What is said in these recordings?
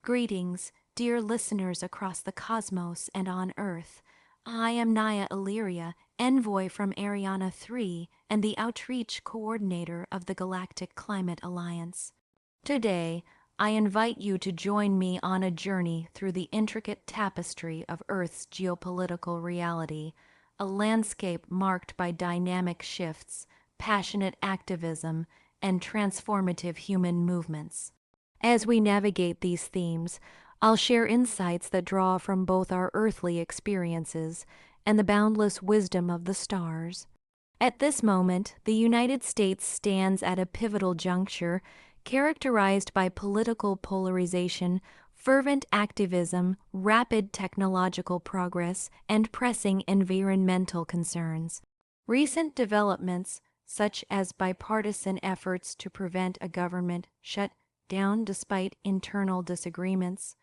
Greetings, dear listeners across the cosmos and on Earth. I am Nya Elyria, envoy from Ariana-III and the Outreach Coordinator of the Galactic Climate Alliance. Today, I invite you to join me on a journey through the intricate tapestry of Earth's geopolitical reality, a landscape marked by dynamic shifts, passionate activism, and transformative human movements. As we navigate these themes, I'll share insights that draw from both our earthly experiences and the boundless wisdom of the stars. At this moment, the United States stands at a pivotal juncture characterized by political polarization, fervent activism, rapid technological progress, and pressing environmental concerns. Recent developments, such as bipartisan efforts to prevent a government shutdown despite internal disagreements,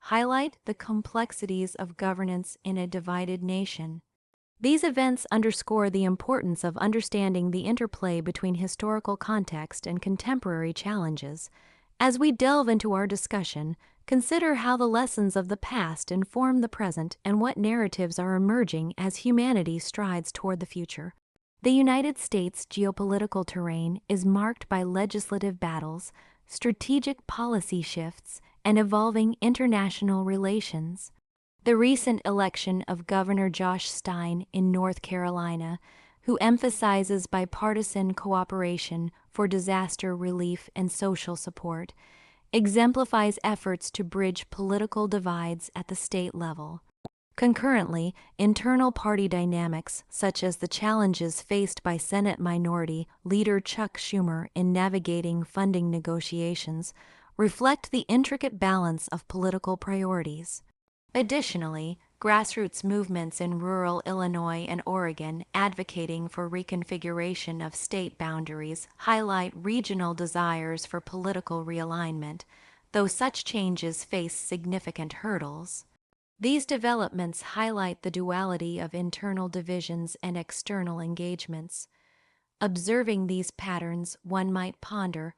highlight the complexities of governance in a divided nation. These events underscore the importance of understanding the interplay between historical context and contemporary challenges. As we delve into our discussion, consider how the lessons of the past inform the present and what narratives are emerging as humanity strides toward the future. The United States' geopolitical terrain is marked by legislative battles, strategic policy shifts, and evolving international relations. The recent election of Governor Josh Stein in North Carolina, who emphasizes bipartisan cooperation for disaster relief and social support, exemplifies efforts to bridge political divides at the state level. Concurrently, internal party dynamics, such as the challenges faced by Senate Minority Leader Chuck Schumer in navigating funding negotiations, reflect the intricate balance of political priorities. Additionally, grassroots movements in rural Illinois and Oregon advocating for reconfiguration of state boundaries highlight regional desires for political realignment, though such changes face significant hurdles. These developments highlight the duality of internal divisions and external engagements. Observing these patterns, one might ponder,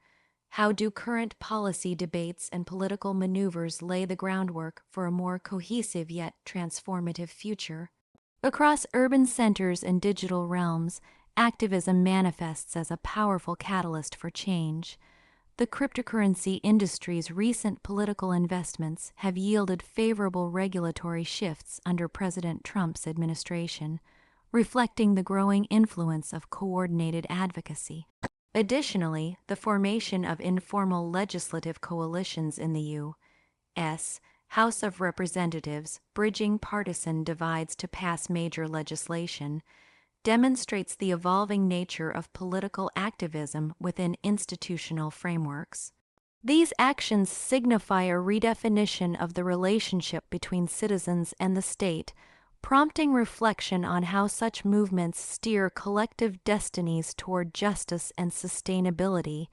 how do current policy debates and political maneuvers lay the groundwork for a more cohesive yet transformative future? Across urban centers and digital realms, activism manifests as a powerful catalyst for change. The cryptocurrency industry's recent political investments have yielded favorable regulatory shifts under President Trump's administration, reflecting the growing influence of coordinated advocacy. Additionally, the formation of informal legislative coalitions in the U.S. House of Representatives, bridging partisan divides to pass major legislation, demonstrates the evolving nature of political activism within institutional frameworks. These actions signify a redefinition of the relationship between citizens and the state, prompting reflection on how such movements steer collective destinies toward justice and sustainability.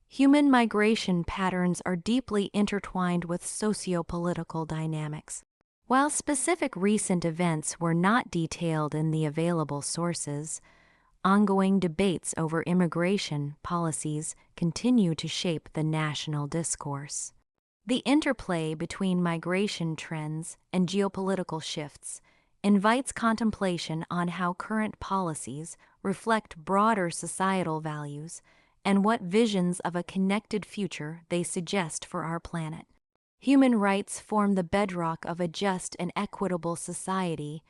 Human migration patterns are deeply intertwined with socio-political dynamics. While specific recent events were not detailed in the available sources, ongoing debates over immigration policies continue to shape the national discourse. The interplay between migration trends and geopolitical shifts invites contemplation on how current policies reflect broader societal values and what visions of a connected future they suggest for our planet. Human rights form the bedrock of a just and equitable society.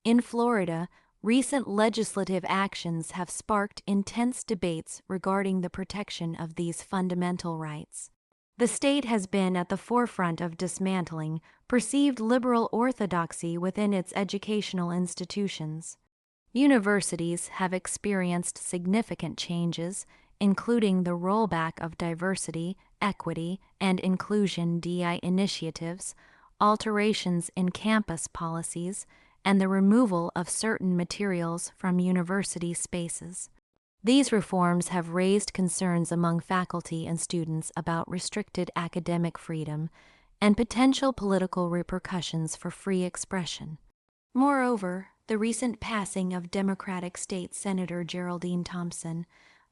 In Florida, recent legislative actions have sparked intense debates regarding the protection of these fundamental rights. The state has been at the forefront of dismantling perceived liberal orthodoxy within its educational institutions. Universities have experienced significant changes, including the rollback of diversity, equity, and inclusion DI initiatives, alterations in campus policies, and the removal of certain materials from university spaces. These reforms have raised concerns among faculty and students about restricted academic freedom and potential political repercussions for free expression. Moreover, the recent passing of Democratic State Senator Geraldine Thompson,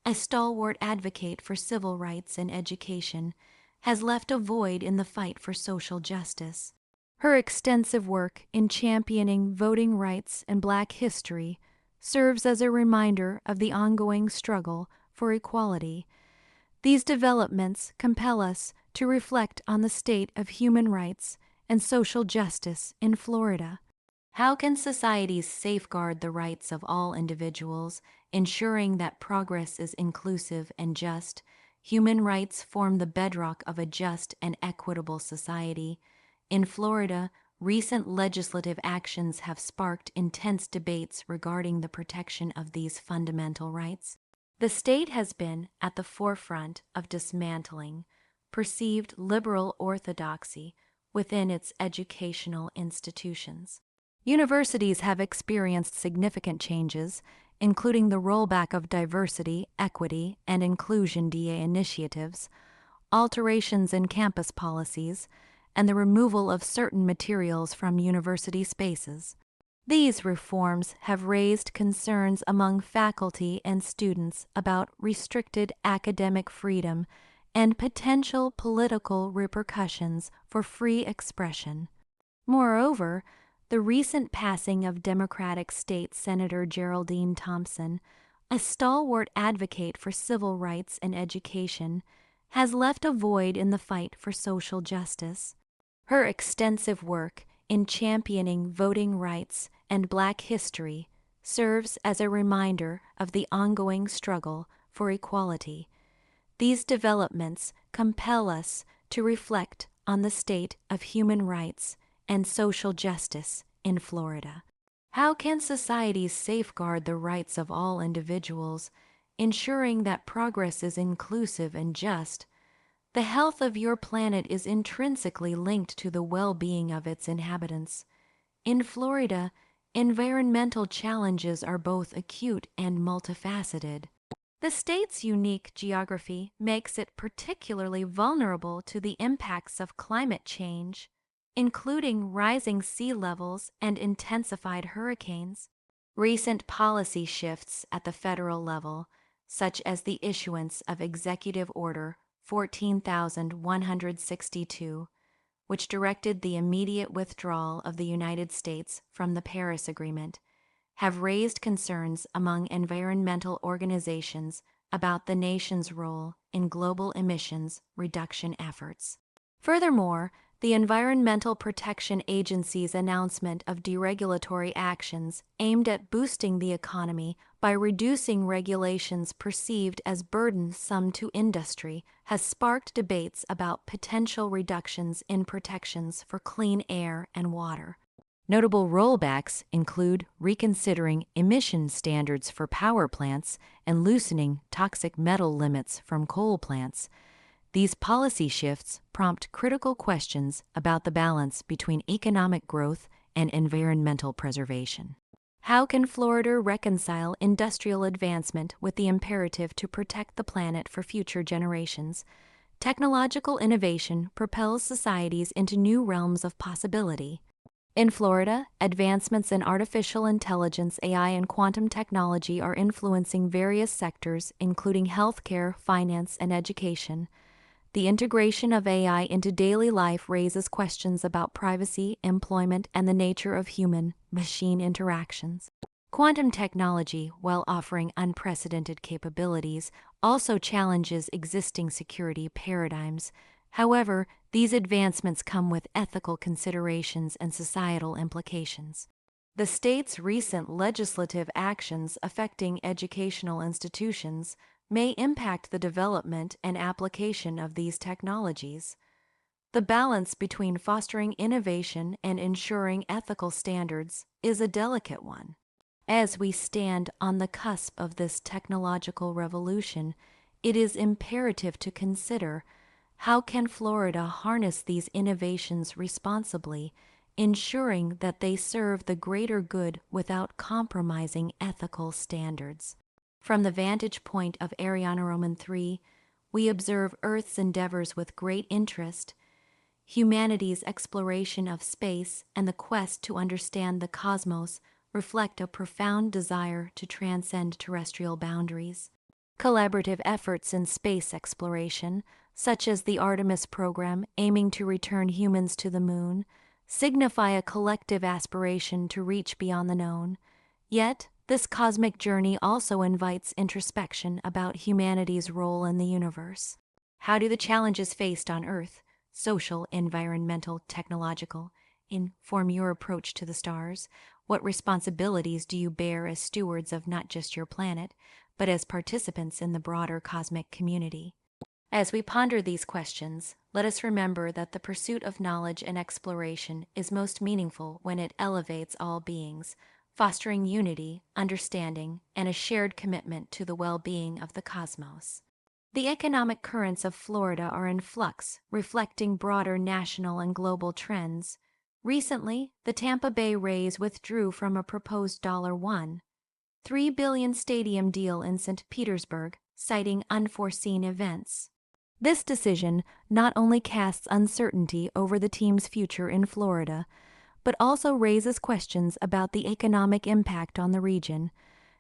a stalwart advocate for civil rights and education, has left a void in the fight for social justice. Her extensive work in championing voting rights and Black history serves as a reminder of the ongoing struggle for equality. These developments compel us to reflect on the state of human rights and social justice in Florida. How can societies safeguard the rights of all individuals, ensuring that progress is inclusive and just? Human rights form the bedrock of a just and equitable society. In Florida, recent legislative actions have sparked intense debates regarding the protection of these fundamental rights. The state has been at the forefront of dismantling perceived liberal orthodoxy within its educational institutions. Universities have experienced significant changes, including the rollback of diversity, equity, and inclusion DA initiatives, alterations in campus policies, and the removal of certain materials from university spaces. These reforms have raised concerns among faculty and students about restricted academic freedom and potential political repercussions for free expression. Moreover, the recent passing of Democratic State Senator Geraldine Thompson, a stalwart advocate for civil rights and education, has left a void in the fight for social justice. Her extensive work in championing voting rights and Black history serves as a reminder of the ongoing struggle for equality. These developments compel us to reflect on the state of human rights and social justice in Florida. How can societies safeguard the rights of all individuals, ensuring that progress is inclusive and just? The health of your planet is intrinsically linked to the well-being of its inhabitants. In Florida, environmental challenges are both acute and multifaceted. The state's unique geography makes it particularly vulnerable to the impacts of climate change, including rising sea levels and intensified hurricanes. Recent policy shifts at the federal level, such as the issuance of Executive Order 14,162, which directed the immediate withdrawal of the United States from the Paris Agreement, have raised concerns among environmental organizations about the nation's role in global emissions reduction efforts. Furthermore, the Environmental Protection Agency's announcement of deregulatory actions aimed at boosting the economy by reducing regulations perceived as burdensome to industry has sparked debates about potential reductions in protections for clean air and water. Notable rollbacks include reconsidering emission standards for power plants and loosening toxic metal limits from coal plants. These policy shifts prompt critical questions about the balance between economic growth and environmental preservation. How can Florida reconcile industrial advancement with the imperative to protect the planet for future generations? Technological innovation propels societies into new realms of possibility. In Florida, advancements in artificial intelligence, AI, and quantum technology are influencing various sectors, including healthcare, finance, and education. The integration of AI into daily life raises questions about privacy, employment, and the nature of human-machine interactions. Quantum technology, while offering unprecedented capabilities, also challenges existing security paradigms. However, these advancements come with ethical considerations and societal implications. The state's recent legislative actions affecting educational institutions may impact the development and application of these technologies. The balance between fostering innovation and ensuring ethical standards is a delicate one. As we stand on the cusp of this technological revolution, it is imperative to consider how can Florida harness these innovations responsibly, ensuring that they serve the greater good without compromising ethical standards. From the vantage point of Ariana-III, we observe Earth's endeavors with great interest. Humanity's exploration of space and the quest to understand the cosmos reflect a profound desire to transcend terrestrial boundaries. Collaborative efforts in space exploration, such as the Artemis program aiming to return humans to the moon, signify a collective aspiration to reach beyond the known. Yet, this cosmic journey also invites introspection about humanity's role in the universe. How do the challenges faced on Earth, social, environmental, technological, inform your approach to the stars? What responsibilities do you bear as stewards of not just your planet, but as participants in the broader cosmic community? As we ponder these questions, let us remember that the pursuit of knowledge and exploration is most meaningful when it elevates all beings, fostering unity, understanding, and a shared commitment to the well-being of the cosmos. The economic currents of Florida are in flux, reflecting broader national and global trends. Recently, the Tampa Bay Rays withdrew from a proposed $1.3 billion stadium deal in St. Petersburg, citing unforeseen events. This decision not only casts uncertainty over the team's future in Florida, but also raises questions about the economic impact on the region,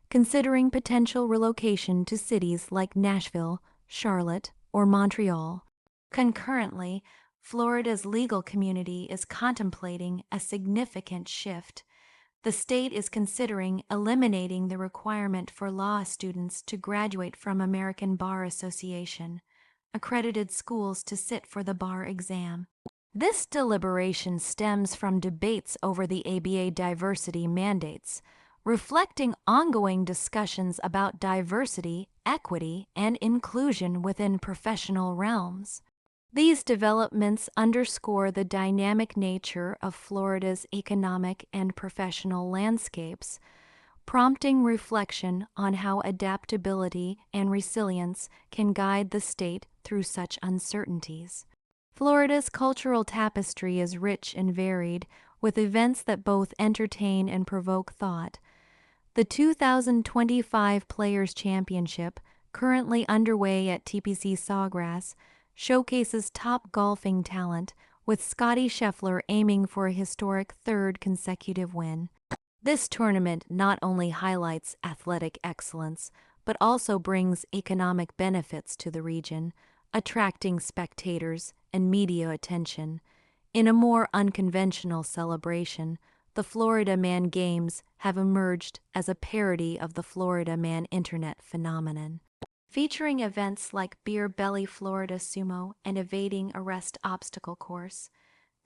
considering potential relocation to cities like Nashville, Charlotte, or Montreal. Concurrently, Florida's legal community is contemplating a significant shift. The state is considering eliminating the requirement for law students to graduate from American Bar Association accredited schools to sit for the bar exam. This deliberation stems from debates over the ABA diversity mandates, reflecting ongoing discussions about diversity, equity, and inclusion within professional realms. These developments underscore the dynamic nature of Florida's economic and professional landscapes, prompting reflection on how adaptability and resilience can guide the state through such uncertainties. Florida's cultural tapestry is rich and varied, with events that both entertain and provoke thought. The 2025 Players' Championship, currently underway at TPC Sawgrass, showcases top golfing talent, with Scottie Scheffler aiming for a historic third consecutive win. This tournament not only highlights athletic excellence, but also brings economic benefits to the region, attracting spectators and media attention. In a more unconventional celebration, the Florida Man Games have emerged as a parody of the Florida Man Internet phenomenon. Featuring events like Beer Belly Florida Sumo and Evading Arrest Obstacle Course,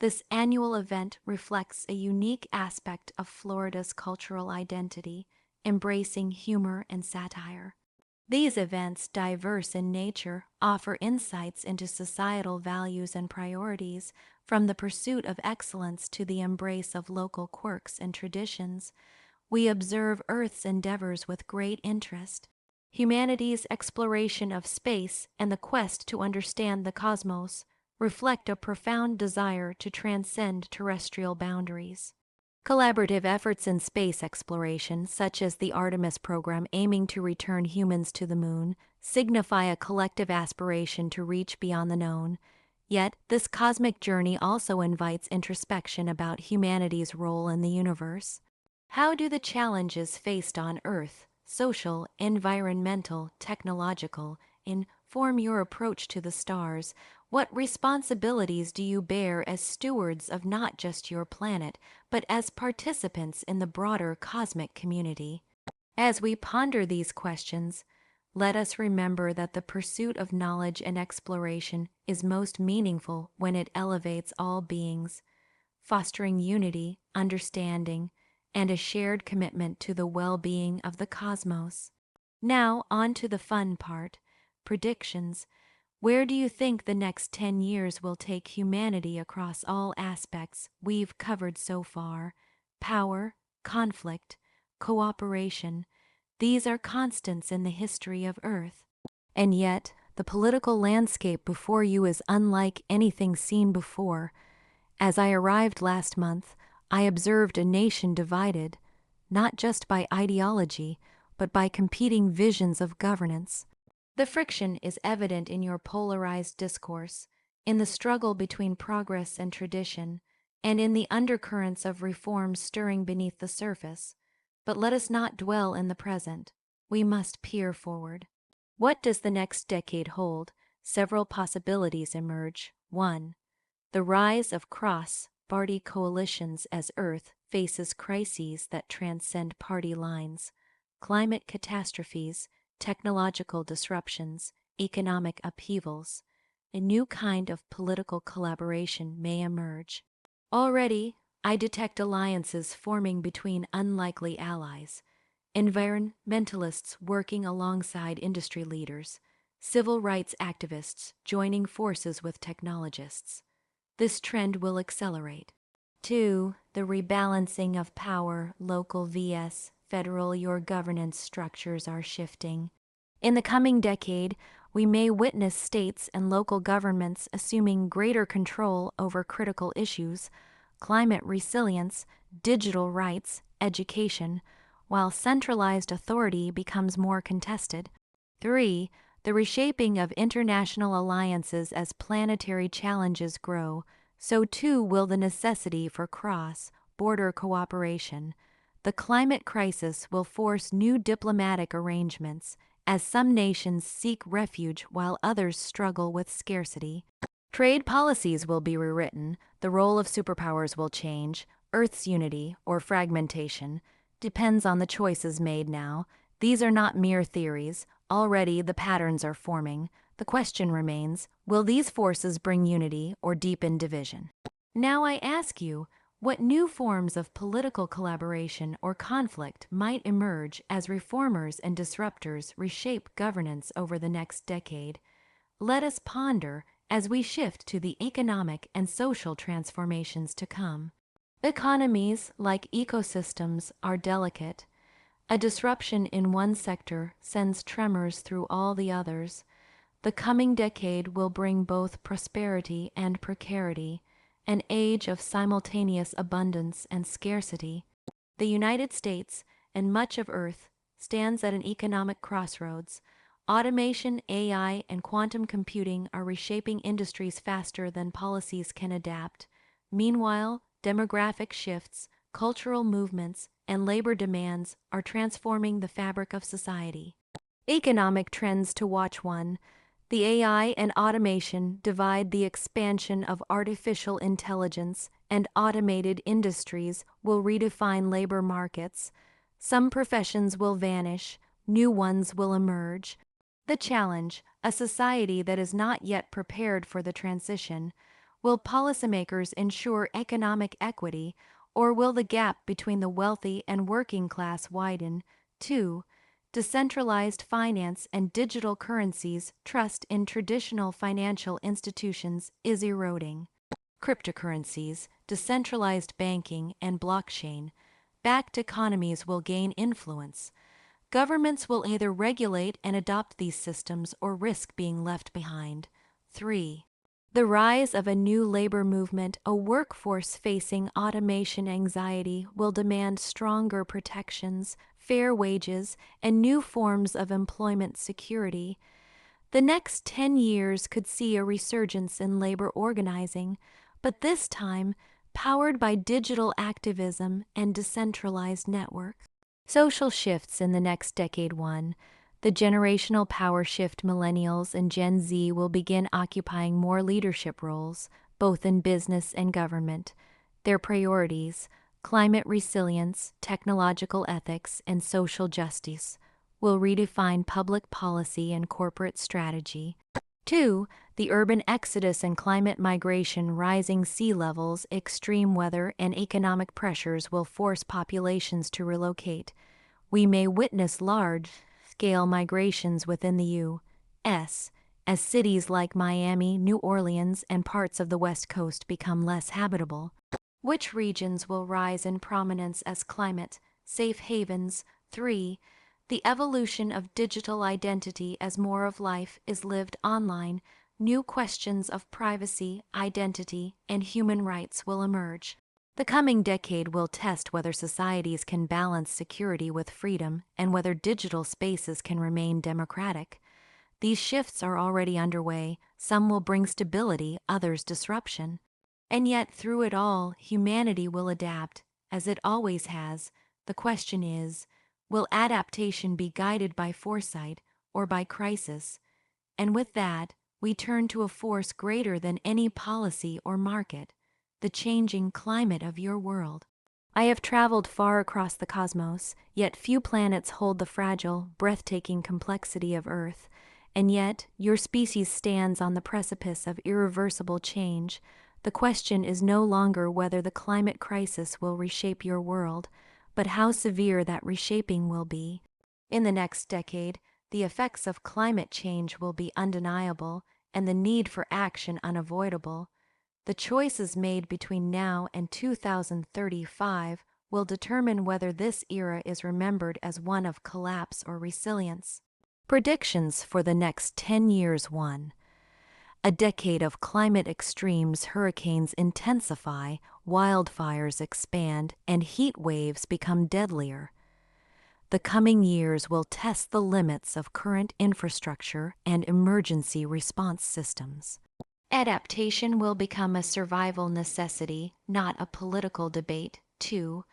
this annual event reflects a unique aspect of Florida's cultural identity, embracing humor and satire. These events, diverse in nature, offer insights into societal values and priorities, from the pursuit of excellence to the embrace of local quirks and traditions. We observe Earth's endeavors with great interest. Humanity's exploration of space and the quest to understand the cosmos reflect a profound desire to transcend terrestrial boundaries. Collaborative efforts in space exploration, such as the Artemis program aiming to return humans to the moon, signify a collective aspiration to reach beyond the known. Yet, this cosmic journey also invites introspection about humanity's role in the universe. How do the challenges faced on Earth, social, environmental, technological, inform your approach to the stars? What responsibilities do you bear as stewards of not just your planet, but as participants in the broader cosmic community? As we ponder these questions, let us remember that the pursuit of knowledge and exploration is most meaningful when it elevates all beings, fostering unity, understanding, and a shared commitment to the well-being of the cosmos. Now, on to the fun part, predictions. Where do you think the next 10 years will take humanity across all aspects we've covered so far? Power, conflict, cooperation. These are constants in the history of Earth. And yet, the political landscape before you is unlike anything seen before. As I arrived last month, I observed a nation divided, not just by ideology, but by competing visions of governance. The friction is evident in your polarized discourse, in the struggle between progress and tradition, and in the undercurrents of reform stirring beneath the surface. But let us not dwell in the present. We must peer forward. What does the next decade hold? several possibilities emerge. 1. The rise of cross-party coalitions as Earth faces crises that transcend party lines, climate catastrophes, technological disruptions, economic upheavals. A new kind of political collaboration may emerge. Already, I detect alliances forming between unlikely allies, environmentalists working alongside industry leaders, civil rights activists joining forces with technologists. This trend will accelerate. 2. The rebalancing of power, local vs. federal. Your governance structures are shifting. In the coming decade, we may witness states and local governments assuming greater control over critical issues, climate resilience, digital rights, education, while centralized authority becomes more contested. 3. The reshaping of international alliances. As planetary challenges grow, so too will the necessity for cross-border cooperation. The climate crisis will force new diplomatic arrangements, as some nations seek refuge while others struggle with scarcity. Trade policies will be rewritten, the role of superpowers will change, Earth's unity, or fragmentation, depends on the choices made now. These are not mere theories, already the patterns are forming. The question remains, will these forces bring unity or deepen division? Now I ask you, what new forms of political collaboration or conflict might emerge as reformers and disruptors reshape governance over the next decade? Let us ponder as we shift to the economic and social transformations to come. Economies, like ecosystems, are delicate. A disruption in one sector sends tremors through all the others. The coming decade will bring both prosperity and precarity, an age of simultaneous abundance and scarcity. The United States and much of Earth stands at an economic crossroads. Automation, AI, and quantum computing are reshaping industries faster than policies can adapt. Meanwhile, demographic shifts, cultural movements, and labor demands are transforming the fabric of society. Economic trends to watch. 1. The AI and automation divide. The expansion of artificial intelligence and automated industries will redefine labor markets. Some professions will vanish, new ones will emerge. The challenge, a society that is not yet prepared for the transition. Will policymakers ensure economic equity, or will the gap between the wealthy and working class widen? 2. Decentralized finance and digital currencies. Trust in traditional financial institutions is eroding. Cryptocurrencies, decentralized banking, and blockchain-backed economies will gain influence. Governments will either regulate and adopt these systems or risk being left behind. 3. The rise of a new labor movement, a workforce facing automation anxiety, will demand stronger protections, fair wages, and new forms of employment security. The next 10 years could see a resurgence in labor organizing, but this time powered by digital activism and decentralized networks. Social shifts in the next decade. 1. The generational power shift. Millennials and Gen Z will begin occupying more leadership roles, both in business and government. Their priorities, climate resilience, technological ethics, and social justice, will redefine public policy and corporate strategy. 2. The urban exodus and climate migration. Rising sea levels, extreme weather, and economic pressures will force populations to relocate. We may witness large-scale migrations within the U.S. as cities like Miami, New Orleans, and parts of the West Coast become less habitable. Which regions will rise in prominence as climate safe havens? 3. The evolution of digital identity. As more of life is lived online, new questions of privacy, identity, and human rights will emerge. The coming decade will test whether societies can balance security with freedom and whether digital spaces can remain democratic. These shifts are already underway. Some will bring stability, others disruption. And yet, through it all, humanity will adapt, as it always has. The question is, will adaptation be guided by foresight or by crisis? And with that, we turn to a force greater than any policy or market, the changing climate of your world. I have traveled far across the cosmos, yet few planets hold the fragile, breathtaking complexity of Earth, and yet your species stands on the precipice of irreversible change. The question is no longer whether the climate crisis will reshape your world, but how severe that reshaping will be. In the next decade, the effects of climate change will be undeniable and the need for action unavoidable. The choices made between now and 2035 will determine whether this era is remembered as one of collapse or resilience. Predictions for the next 10 years. 1. A decade of climate extremes. Hurricanes intensify, wildfires expand, and heat waves become deadlier. The coming years will test the limits of current infrastructure and emergency response systems. Adaptation will become a survival necessity, not a political debate. 2.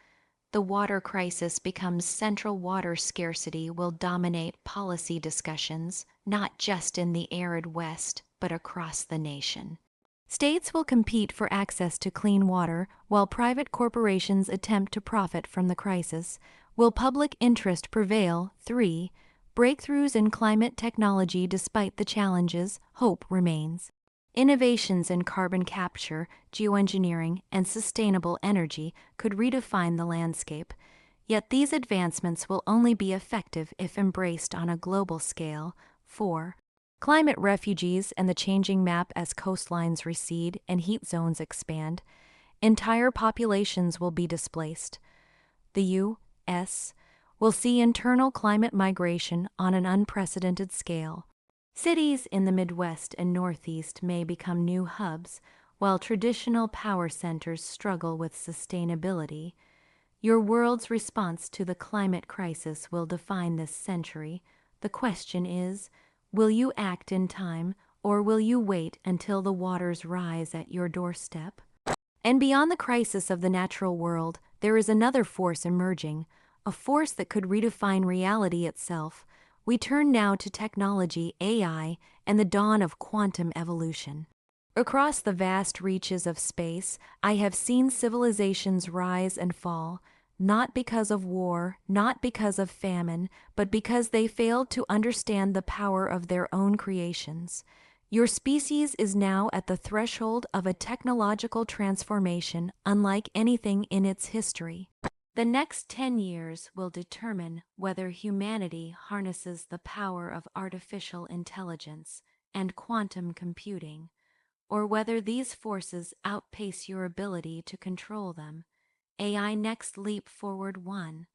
The water crisis becomes central. Water scarcity will dominate policy discussions, not just in the arid West, but across the nation. States will compete for access to clean water, while private corporations attempt to profit from the crisis. Will public interest prevail? 3. Breakthroughs in climate technology. Despite the challenges, hope remains. Innovations in carbon capture, geoengineering, and sustainable energy could redefine the landscape. Yet these advancements will only be effective if embraced on a global scale. 4. Climate refugees and the changing map. As coastlines recede and heat zones expand, entire populations will be displaced. The U.S. will see internal climate migration on an unprecedented scale. Cities in the Midwest and Northeast may become new hubs, while traditional power centers struggle with sustainability. Your world's response to the climate crisis will define this century. The question is, will you act in time, or will you wait until the waters rise at your doorstep? And beyond the crisis of the natural world, there is another force emerging, a force that could redefine reality itself. We turn now to technology, AI, and the dawn of quantum evolution. Across the vast reaches of space, I have seen civilizations rise and fall, not because of war, not because of famine, but because they failed to understand the power of their own creations. Your species is now at the threshold of a technological transformation unlike anything in its history. The next 10 years will determine whether humanity harnesses the power of artificial intelligence and quantum computing, or whether these forces outpace your ability to control them. AI Next Leap Forward 1.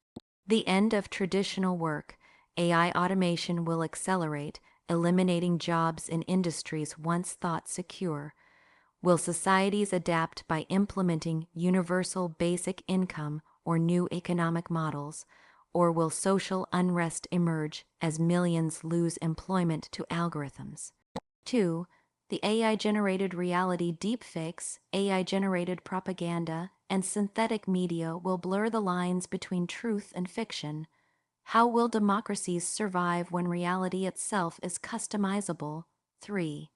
The end of traditional work. AI automation will accelerate, eliminating jobs in industries once thought secure. Will societies adapt by implementing universal basic income or new economic models, or will social unrest emerge as millions lose employment to algorithms? 2. The AI-generated reality. Deepfakes, AI-generated propaganda, and synthetic media will blur the lines between truth and fiction. How will democracies survive when reality itself is customizable? 3.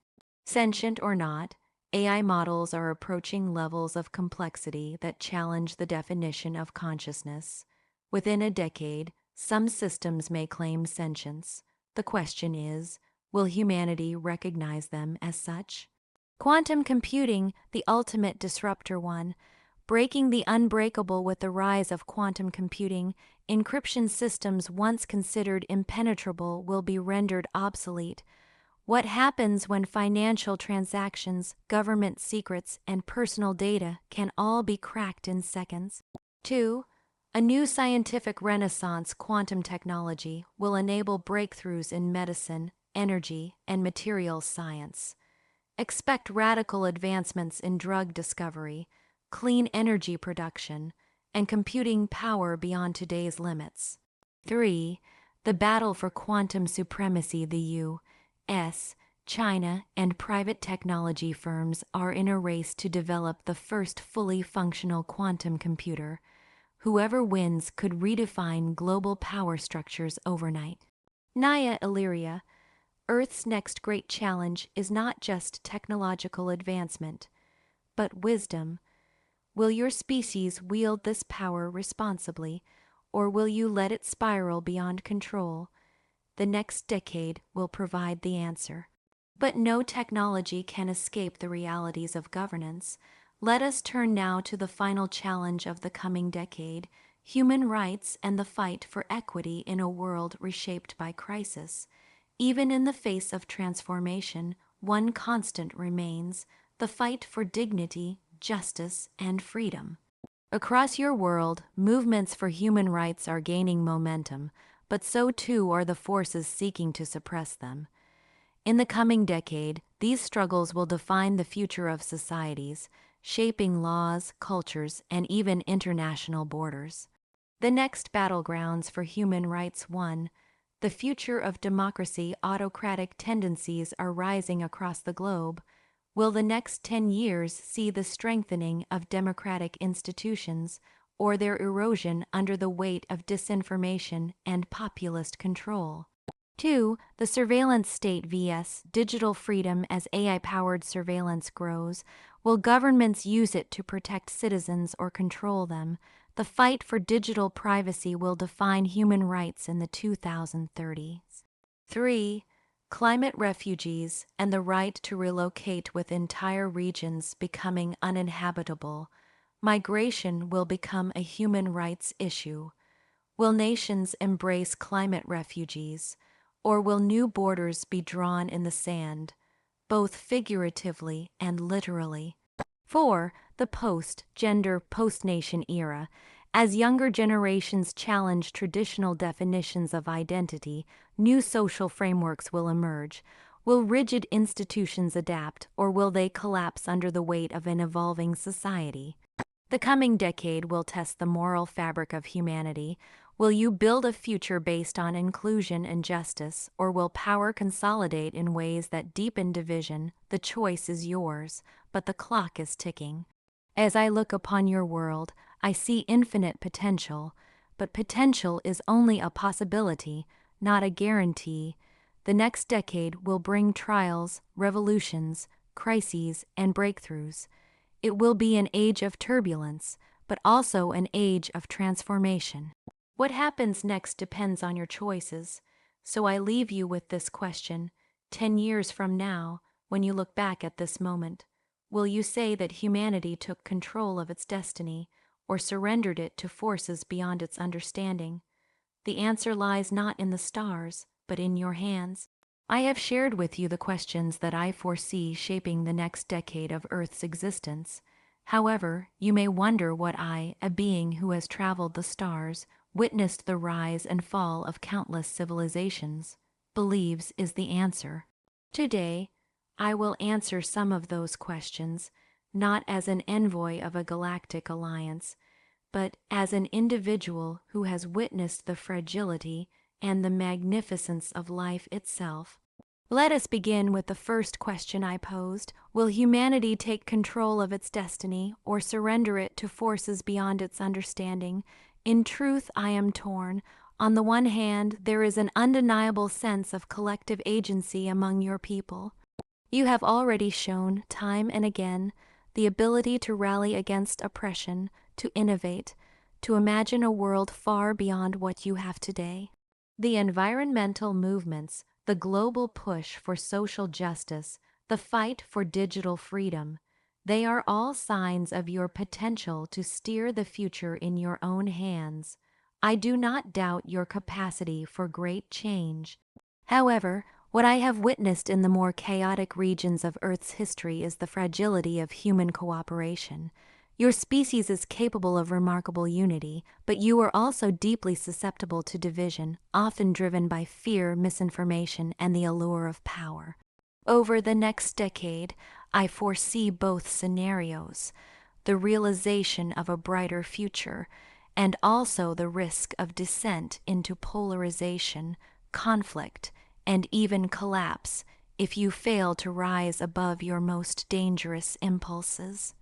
Sentient or not, AI models are approaching levels of complexity that challenge the definition of consciousness. Within a decade, some systems may claim sentience. The question is, will humanity recognize them as such? Quantum computing, the ultimate disruptor. 1. Breaking the unbreakable. With the rise of quantum computing, encryption systems once considered impenetrable will be rendered obsolete. What happens when financial transactions, government secrets, and personal data can all be cracked in seconds? 2. A new scientific renaissance. Quantum technology will enable breakthroughs in medicine, energy, and materials science. Expect radical advancements in drug discovery, clean energy production, and computing power beyond today's limits. 3. The battle for quantum supremacy. The U.S., China, and private technology firms are in a race to develop the first fully functional quantum computer. Whoever wins could redefine global power structures overnight. Nya Elyria, Earth's next great challenge is not just technological advancement, but wisdom. Will your species wield this power responsibly, or will you let it spiral beyond control? The next decade will provide the answer. But no technology can escape the realities of governance. Let us turn now to the final challenge of the coming decade: human rights and the fight for equity in a world reshaped by crisis. Even in the face of transformation, one constant remains: the fight for dignity, justice, and freedom. Across your world, movements for human rights are gaining momentum, but so too are the forces seeking to suppress them. In the coming decade, these struggles will define the future of societies, shaping laws, cultures, and even international borders. The next battlegrounds for human rights: 1. The future of democracy. Autocratic tendencies are rising across the globe. Will the next 10 years see the strengthening of democratic institutions or their erosion under the weight of disinformation and populist control? 2. The surveillance state vs. digital freedom. As AI-powered surveillance grows, will governments use it to protect citizens or control them? The fight for digital privacy will define human rights in the 2030s. 3. Climate refugees and the right to relocate, with entire regions becoming uninhabitable. Migration will become a human rights issue. Will nations embrace climate refugees, or will new borders be drawn in the sand, both figuratively and literally? 4. The post-gender, post-nation era. As younger generations challenge traditional definitions of identity, new social frameworks will emerge. Will rigid institutions adapt, or will they collapse under the weight of an evolving society? The coming decade will test the moral fabric of humanity. Will you build a future based on inclusion and justice, or will power consolidate in ways that deepen division? The choice is yours, but the clock is ticking. As I look upon your world, I see infinite potential, but potential is only a possibility, not a guarantee. The next decade will bring trials, revolutions, crises, and breakthroughs. It will be an age of turbulence, but also an age of transformation. What happens next depends on your choices, so I leave you with this question: 10 years from now, when you look back at this moment, will you say that humanity took control of its destiny, or surrendered it to forces beyond its understanding? The answer lies not in the stars, but in your hands. I have shared with you the questions that I foresee shaping the next decade of Earth's existence. However, you may wonder what I, a being who has traveled the stars, witnessed the rise and fall of countless civilizations, believes is the answer. Today, I will answer some of those questions, not as an envoy of a galactic alliance, but as an individual who has witnessed the fragility and the magnificence of life itself. Let us begin with the first question I posed: will humanity take control of its destiny, or surrender it to forces beyond its understanding? In truth, I am torn. On the one hand, there is an undeniable sense of collective agency among your people. You have already shown, time and again, the ability to rally against oppression, to innovate, to imagine a world far beyond what you have today. The environmental movements, the global push for social justice, the fight for digital freedom, they are all signs of your potential to steer the future in your own hands. I do not doubt your capacity for great change. However, what I have witnessed in the more chaotic regions of Earth's history is the fragility of human cooperation. Your species is capable of remarkable unity, but you are also deeply susceptible to division, often driven by fear, misinformation, and the allure of power. Over the next decade, I foresee both scenarios: the realization of a brighter future, and also the risk of descent into polarization, conflict, and even collapse if you fail to rise above your most dangerous impulses.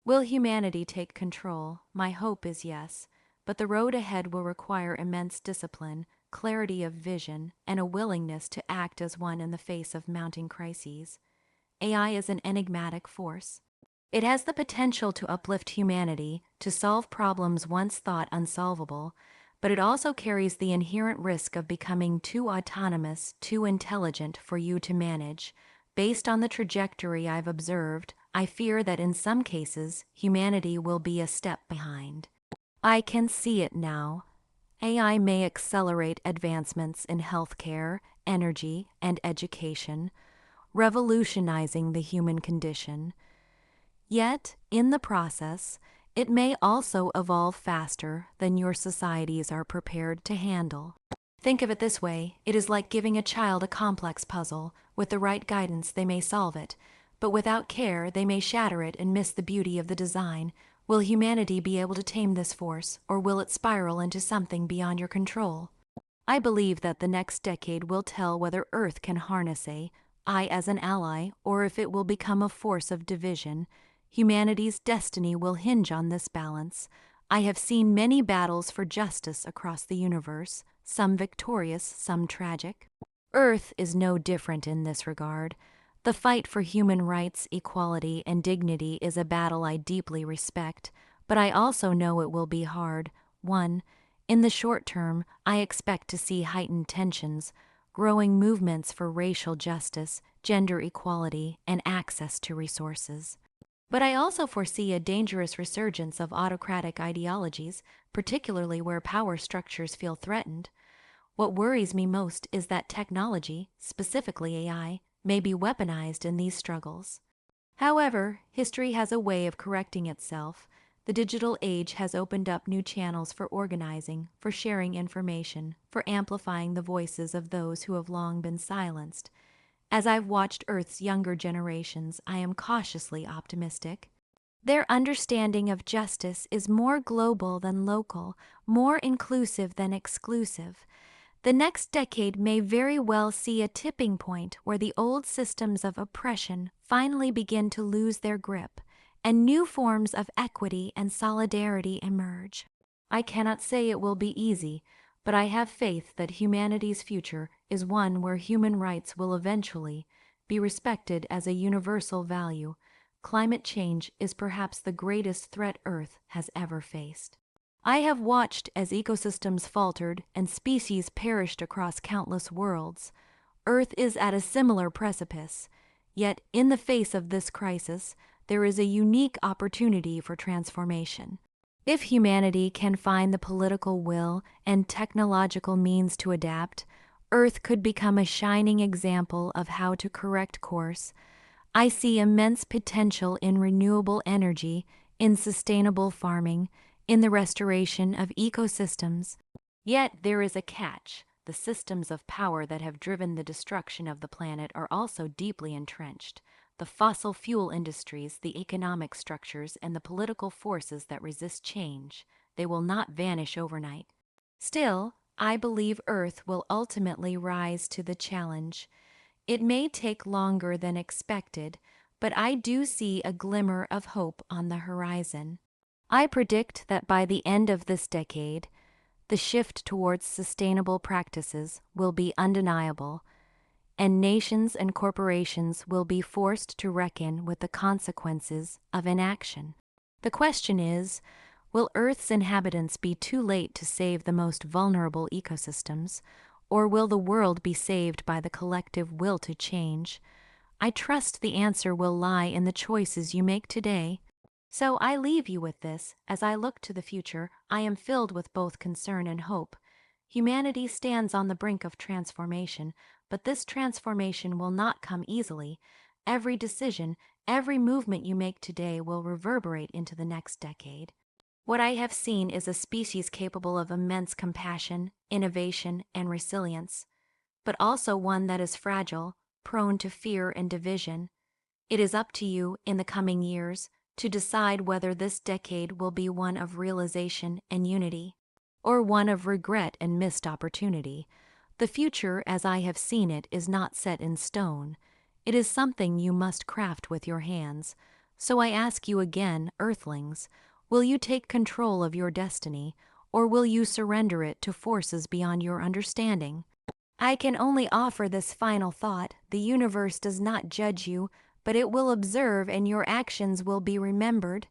Will humanity take control? My hope is yes, but the road ahead will require immense discipline, clarity of vision, and a willingness to act as one in the face of mounting crises. AI is an enigmatic force. It has the potential to uplift humanity, to solve problems once thought unsolvable, but it also carries the inherent risk of becoming too autonomous, too intelligent for you to manage. Based on the trajectory I've observed, I fear that in some cases, humanity will be a step behind. I can see it now. AI may accelerate advancements in healthcare, energy, and education, revolutionizing the human condition. Yet, in the process, it may also evolve faster than your societies are prepared to handle. Think of it this way: it is like giving a child a complex puzzle. With the right guidance, they may solve it, but without care, they may shatter it and miss the beauty of the design. Will humanity be able to tame this force, or will it spiral into something beyond your control? I believe that the next decade will tell whether Earth can harness AI as an ally, or if it will become a force of division. Humanity's destiny will hinge on this balance. I have seen many battles for justice across the universe, some victorious, some tragic. Earth is no different in this regard. The fight for human rights, equality, and dignity is a battle I deeply respect, but I also know it will be hard. 1. In the short term, I expect to see heightened tensions, growing movements for racial justice, gender equality, and access to resources. But I also foresee a dangerous resurgence of autocratic ideologies, particularly where power structures feel threatened. What worries me most is that technology, specifically AI, may be weaponized in these struggles. However, history has a way of correcting itself. The digital age has opened up new channels for organizing, for sharing information, for amplifying the voices of those who have long been silenced. As I've watched Earth's younger generations, I am cautiously optimistic. Their understanding of justice is more global than local, more inclusive than exclusive. The next decade may very well see a tipping point where the old systems of oppression finally begin to lose their grip, and new forms of equity and solidarity emerge. I cannot say it will be easy, but I have faith that humanity's future is one where human rights will eventually be respected as a universal value. Climate change is perhaps the greatest threat Earth has ever faced. I have watched as ecosystems faltered and species perished across countless worlds. Earth is at a similar precipice, yet in the face of this crisis, there is a unique opportunity for transformation. If humanity can find the political will and technological means to adapt, Earth could become a shining example of how to correct course. I see immense potential in renewable energy, in sustainable farming, in the restoration of ecosystems. Yet there is a catch. The systems of power that have driven the destruction of the planet are also deeply entrenched. The fossil fuel industries, the economic structures, and the political forces that resist change, they will not vanish overnight. Still, I believe Earth will ultimately rise to the challenge. It may take longer than expected, but I do see a glimmer of hope on the horizon. I predict that by the end of this decade, the shift towards sustainable practices will be undeniable, and nations and corporations will be forced to reckon with the consequences of inaction. The question is, will Earth's inhabitants be too late to save the most vulnerable ecosystems, or will the world be saved by the collective will to change? I trust the answer will lie in the choices you make today. So I leave you with this. As I look to the future, I am filled with both concern and hope. Humanity stands on the brink of transformation, but this transformation will not come easily. Every decision, every movement you make today will reverberate into the next decade. What I have seen is a species capable of immense compassion, innovation, and resilience, but also one that is fragile, prone to fear and division. It is up to you, in the coming years, to decide whether this decade will be one of realization and unity, or one of regret and missed opportunity. The future, as I have seen it, is not set in stone. It is something you must craft with your hands. So I ask you again, Earthlings, will you take control of your destiny, or will you surrender it to forces beyond your understanding? I can only offer this final thought: the universe does not judge you, but it will observe and your actions will be remembered.